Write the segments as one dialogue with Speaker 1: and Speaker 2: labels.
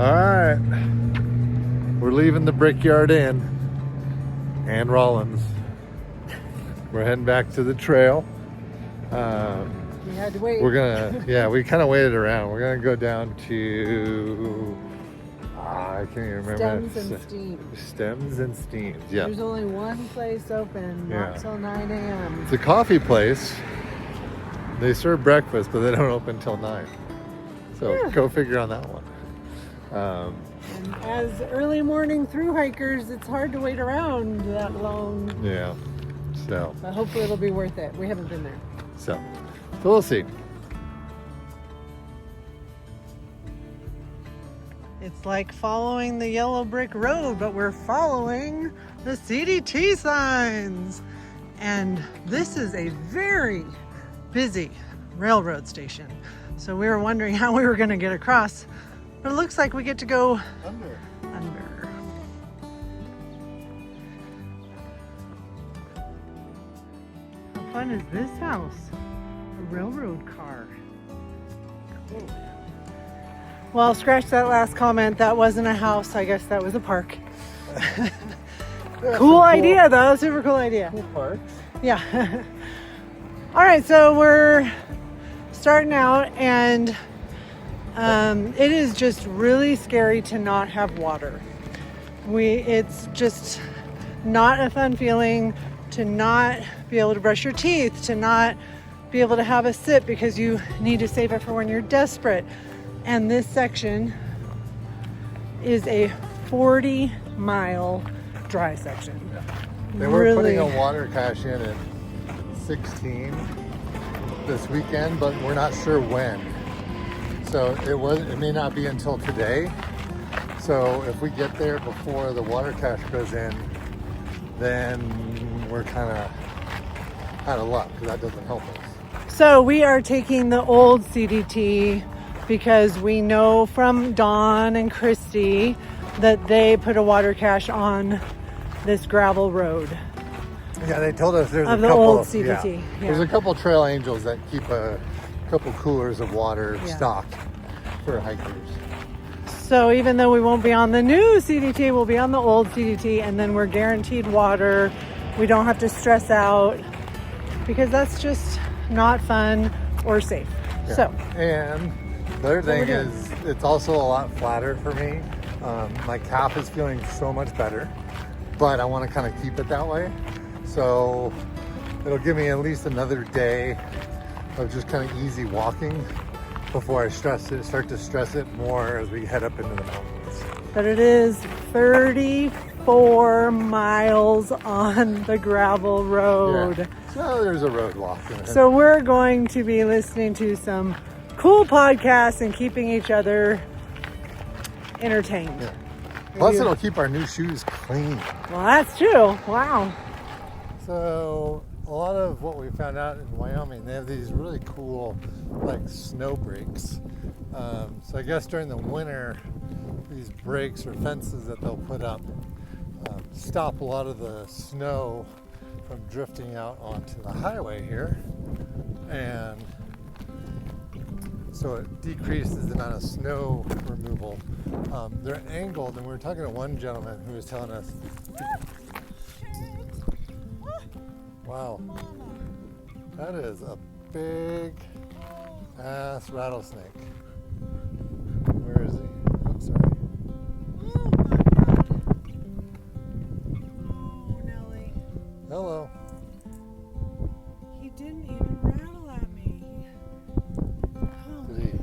Speaker 1: All right, we're leaving the Brickyard Inn and Rollins. We're heading back to the trail.
Speaker 2: We had to wait.
Speaker 1: We kind of waited around. We're gonna go down to, I can't even remember.
Speaker 2: Stems and Steams.
Speaker 1: Stems and Steams, yeah.
Speaker 2: There's only one place open, not till 9 a.m.
Speaker 1: It's a coffee place. They serve breakfast, but they don't open till 9. So go figure on that one.
Speaker 2: And as early morning through hikers, it's hard to wait around that long.
Speaker 1: Yeah. So.
Speaker 2: But hopefully it'll be worth it. We haven't been there.
Speaker 1: So we'll see.
Speaker 2: It's like following the yellow brick road, but we're following the CDT signs. And this is a very busy railroad station. So we were wondering how we were going to get across, but it looks like we get to go under. How fun is this house? A railroad car. Cool. Well, scratch that last comment. That wasn't a house. I guess that was a park. Cool idea, though. Super cool idea.
Speaker 1: Cool parks.
Speaker 2: Yeah. All right, so we're starting out, and it is just really scary to not have water. It's just not a fun feeling to not be able to brush your teeth, to not be able to have a sip because you need to save it for when you're desperate. And this section is a 40-mile dry section.
Speaker 1: Yeah. They were putting a water cache in at 16 this weekend, but we're not sure when. So it may not be until today. So if we get there before the water cache goes in, then we're kind of out of luck, because that doesn't help us.
Speaker 2: So we are taking the old CDT because we know from Dawn and Christy that they put a water cache on this gravel road.
Speaker 1: Yeah, they told us there's
Speaker 2: of
Speaker 1: a
Speaker 2: the
Speaker 1: couple
Speaker 2: old
Speaker 1: of
Speaker 2: CDT. Yeah.
Speaker 1: There's a couple trail angels that keep a couple coolers of water stocked for hikers.
Speaker 2: So even though we won't be on the new CDT, we'll be on the old CDT, and then we're guaranteed water. We don't have to stress out because that's just not fun or safe.
Speaker 1: Yeah.
Speaker 2: So,
Speaker 1: and the other thing is it's also a lot flatter for me. My calf is feeling so much better, but I want to kind of keep it that way. So it'll give me at least another day of just kind of easy walking before I start to stress it more as we head up into the mountains.
Speaker 2: But it is 34 miles on the gravel road.
Speaker 1: Yeah. So there's a road walk in it.
Speaker 2: So we're going to be listening to some cool podcasts and keeping each other entertained.
Speaker 1: Yeah. Plus it'll keep our new shoes clean.
Speaker 2: Well, that's true. Wow.
Speaker 1: So a lot of what we found out in Wyoming, they have these really cool like snow breaks. So I guess during the winter, these breaks or fences that they'll put up stop a lot of the snow from drifting out onto the highway here, and so it decreases the amount of snow removal. They're angled, and we were talking to one gentleman who was telling us, wow, that is a big ass rattlesnake. Where is he? Oh, sorry.
Speaker 2: Oh my God. Oh, Nelly.
Speaker 1: Hello.
Speaker 2: He didn't even rattle at me. Oh.
Speaker 1: Did he?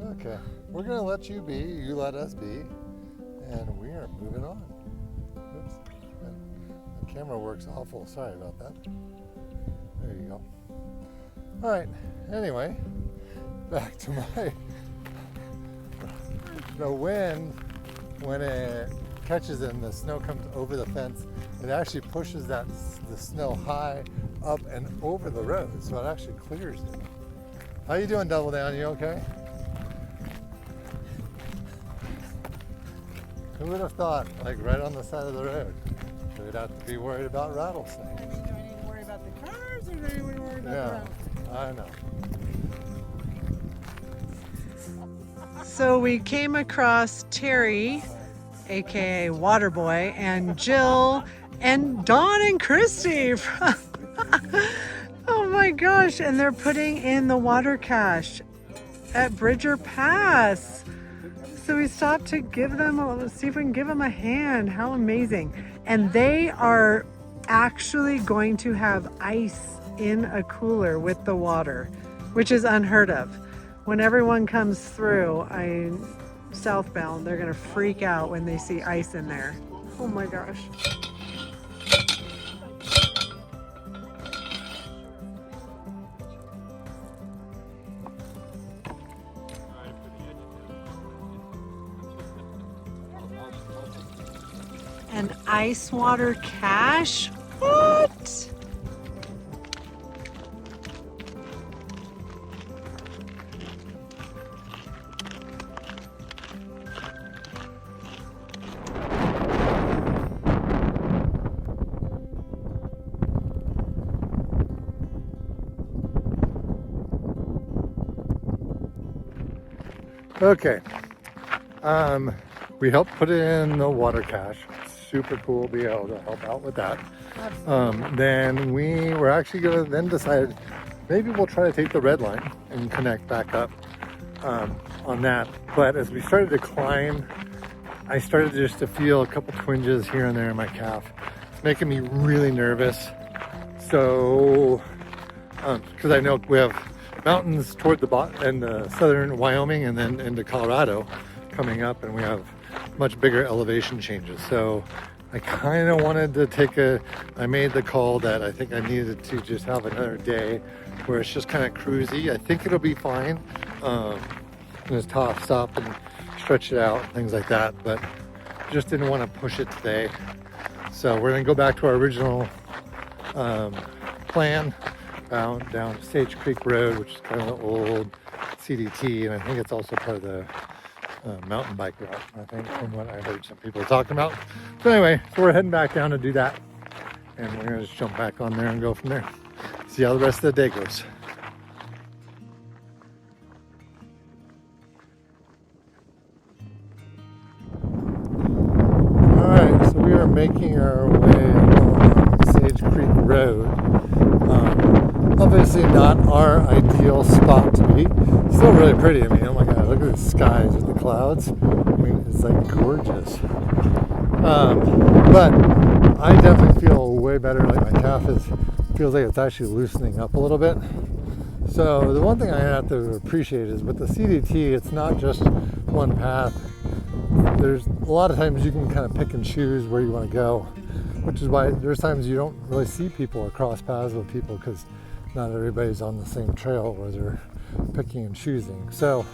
Speaker 1: Okay. We're going to let you be. You let us be. And we are moving on. Oops. The camera works awful. Sorry about that. There you go. All right. Anyway, back to the wind, when it catches it and the snow comes over the fence, it actually pushes the snow high up and over the road, so it actually clears it. How you doing, Double Down? You okay? Who would have thought, like right on the side of the road, we'd have to be worried about rattlesnakes?
Speaker 2: Do I need to worry about the cars, or do I need to worry about the rattlesnakes?
Speaker 1: I know.
Speaker 2: So we came across Terry, aka Waterboy, and Jill, and Dawn and Christy. Oh my gosh, and they're putting in the water cache at Bridger Pass. So we stopped to give them, let's see if we can give them a hand. How amazing. And they are actually going to have ice in a cooler with the water, which is unheard of. When everyone comes through, southbound, they're gonna freak out when they see ice in there. Oh my gosh. An ice water cache? What?
Speaker 1: Okay. We helped put in the water cache. Super cool to be able to help out with that. Then we were actually going to then decide maybe we'll try to take the red line and connect back up on that. But as we started to climb, I started just to feel a couple twinges here and there in my calf. It's making me really nervous. So, because I know we have mountains toward the bottom and the southern Wyoming and then into Colorado coming up, and we have much bigger elevation changes. So I kind of wanted to I made the call that I think I needed to just have another day where it's just kind of cruisy. I think it'll be fine. Just stop and stretch it out, things like that, but just didn't want to push it today. So we're gonna go back to our original plan down Sage Creek Road, which is kind of an old CDT, and I think it's also part of the mountain bike route, I think, from what I heard some people talking about. So anyway, so we're heading back down to do that, and we're gonna just jump back on there and go from there. See how the rest of the day goes. Alright, so we are making our way along Sage Creek Road. Obviously not our ideal spot to be. Still really pretty. I mean, oh my god, look at the skies with the clouds. I mean, it's like gorgeous. But I definitely feel way better. Like my calf feels like it's actually loosening up a little bit. So the one thing I have to appreciate is with the CDT, it's not just one path. There's a lot of times you can kind of pick and choose where you want to go, which is why there's times you don't really see people or cross paths with people because not everybody's on the same trail where they're picking and choosing. So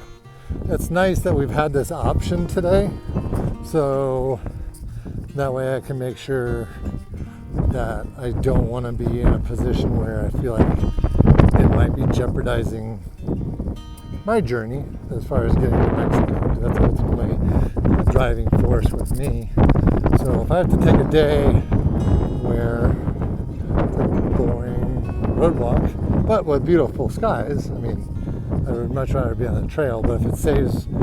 Speaker 1: it's nice that we've had this option today, so that way I can make sure that I don't want to be in a position where I feel like it might be jeopardizing my journey as far as getting to Mexico, because that's ultimately the driving force with me. So if I have to take a day where it's a boring road walk, but with beautiful skies, I mean, I would much rather be on the trail, but if it saves me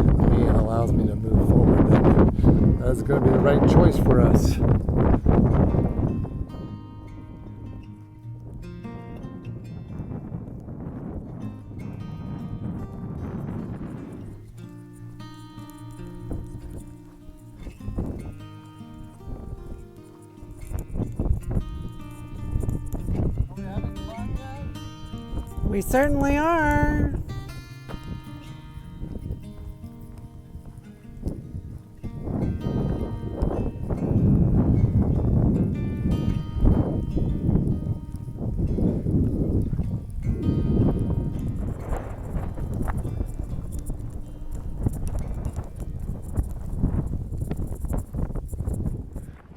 Speaker 1: and allows me to move forward, then that's going to be the right choice for us.
Speaker 2: We certainly are.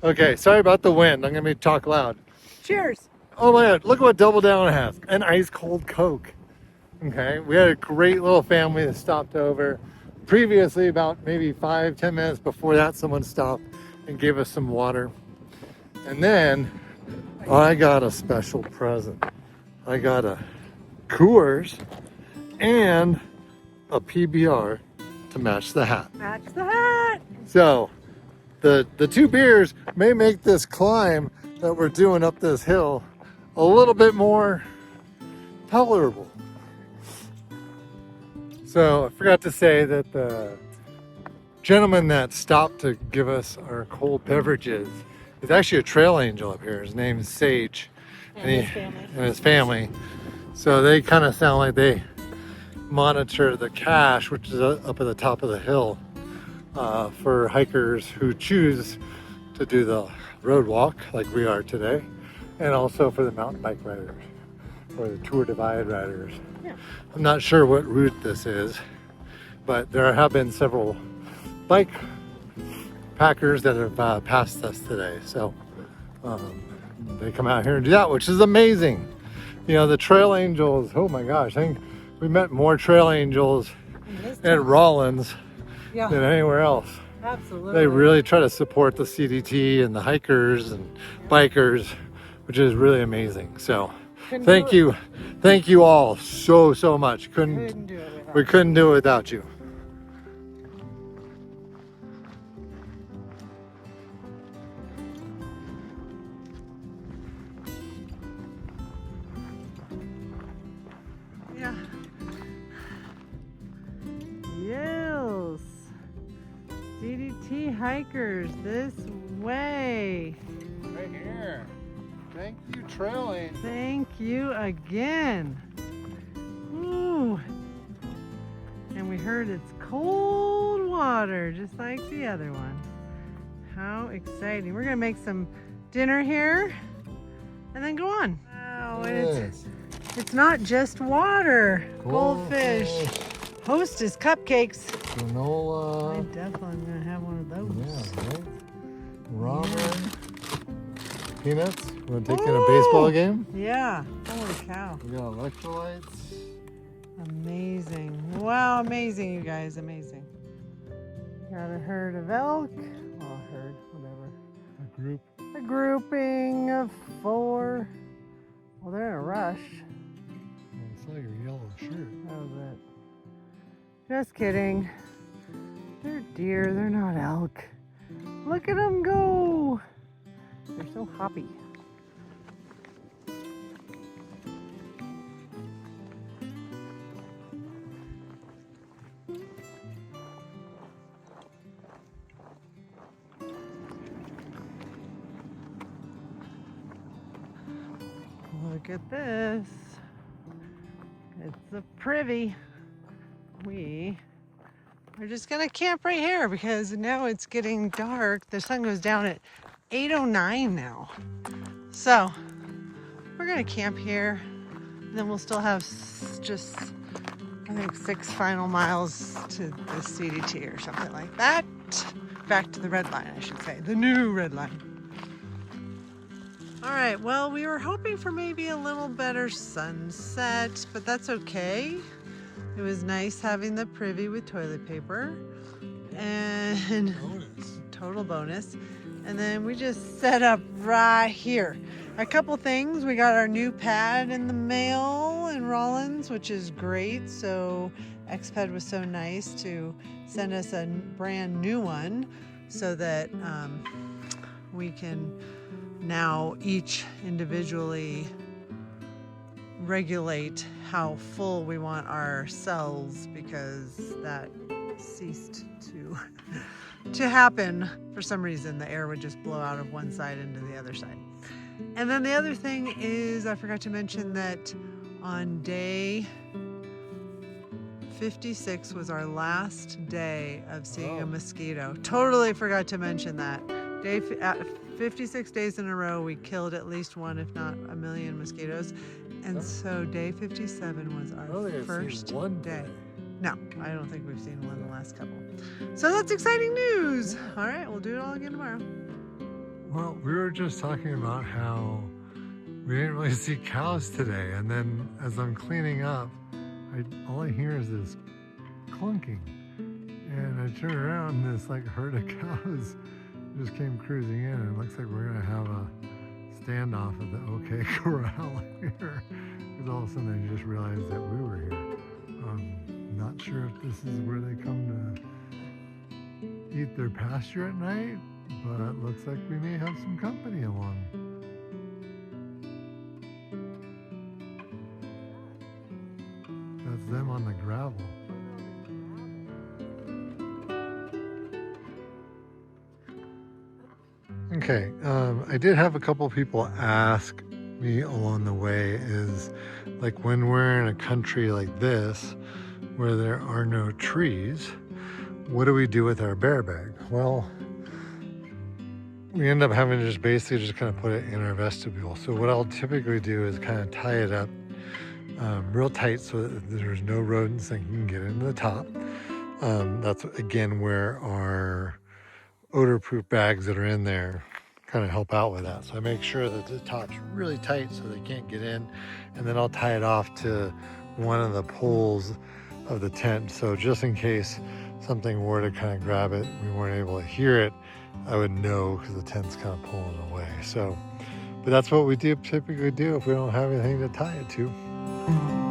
Speaker 1: Okay, sorry about the wind. I'm going to talk loud.
Speaker 2: Cheers.
Speaker 1: Oh my god, look what Double Down has. An ice cold Coke. Okay, we had a great little family that stopped over. Previously, about maybe 5-10 minutes before that, someone stopped and gave us some water. And then I got a special present. I got a Coors and a PBR to match the hat.
Speaker 2: Match the hat.
Speaker 1: So the two beers may make this climb that we're doing up this hill a little bit more tolerable. So I forgot to say that the gentleman that stopped to give us our cold beverages is actually a trail angel up here. His name is Sage.
Speaker 2: And his family.
Speaker 1: And his family. So they kind of sound like they monitor the cache, which is up at the top of the hill, for hikers who choose to do the road walk like we are today, and also for the mountain bike riders or the Tour Divide riders.
Speaker 2: Yeah.
Speaker 1: I'm not sure what route this is, but there have been several bike packers that have passed us today. So they come out here and do that, which is amazing. You know, the trail angels, oh my gosh, I think we met more trail angels at Rollins than anywhere else.
Speaker 2: Absolutely.
Speaker 1: They really try to support the CDT and the hikers and bikers, which is really amazing. So thank you all so much. We couldn't do it without you.
Speaker 2: Yeah. Yes. CDT hikers this way.
Speaker 1: Right here. Thank you, trail angels.
Speaker 2: Thank you again. Ooh. And we heard it's cold water, just like the other one. How exciting. We're gonna make some dinner here and then go on. Wow, and it's not just water. Goldfish. Hostess cupcakes.
Speaker 1: Granola.
Speaker 2: I definitely am gonna have one of those.
Speaker 1: Yeah, right? Ramen. Peanuts. You want to take in a baseball game?
Speaker 2: Yeah. Holy cow.
Speaker 1: We got electrolytes.
Speaker 2: Amazing. Wow, amazing, you guys. Amazing. Got a herd of elk. Well, a herd, whatever.
Speaker 1: A group.
Speaker 2: A grouping of 4. Well, they're in a rush.
Speaker 1: I saw your yellow shirt.
Speaker 2: That was it. Just kidding. They're deer, they're not elk. Look at them go. They're so hoppy. Look at this. It's a privy. We are just gonna camp right here because now it's getting dark. The sun goes down at 8:09 now. So we're gonna camp here. And then we'll still have just, I think, 6 final miles to the CDT or something like that. Back to the red line, I should say. The new red line. All right, well, we were hoping for maybe a little better sunset, but that's okay. It was nice having the privy with toilet paper and total bonus. And then we just set up right here. A couple things, we got our new pad in the mail in Rollins, which is great. So XPED was so nice to send us a brand new one so that we can now each individually regulate how full we want our cells, because that ceased to happen for some reason. The air would just blow out of one side into the other side. And then the other thing is, I forgot to mention that on day 56 was our last day of seeing a mosquito. Totally forgot to mention that. 56 days in a row, we killed at least one, if not a million mosquitoes. And so day 57 was our first day. No, I don't think we've seen one in the last couple. So that's exciting news. All right, we'll do it all again tomorrow.
Speaker 1: Well, we were just talking about how we didn't really see cows today. And then as I'm cleaning up, all I hear is this clunking. And I turn around and this like herd of cows just came cruising in, and it looks like we're gonna have a standoff at the OK Corral here, because all of a sudden I just realized that we were here. not sure if this is where they come to eat their pasture at night, but it looks like we may have some company along. That's them on the gravel. Okay, I did have a couple people ask me along the way is like when we're in a country like this where there are no trees, what do we do with our bear bag? Well, we end up having to just basically just kind of put it in our vestibule. So what I'll typically do is kind of tie it up real tight so that there's no rodents that can get into the top. That's again where our odor-proof bags that are in there kind of help out with that. So I make sure that the top's really tight so they can't get in, and then I'll tie it off to one of the poles of the tent. So just in case something were to kind of grab it, we weren't able to hear it, I would know because the tent's kind of pulling away. So, but that's what we do typically do if we don't have anything to tie it to.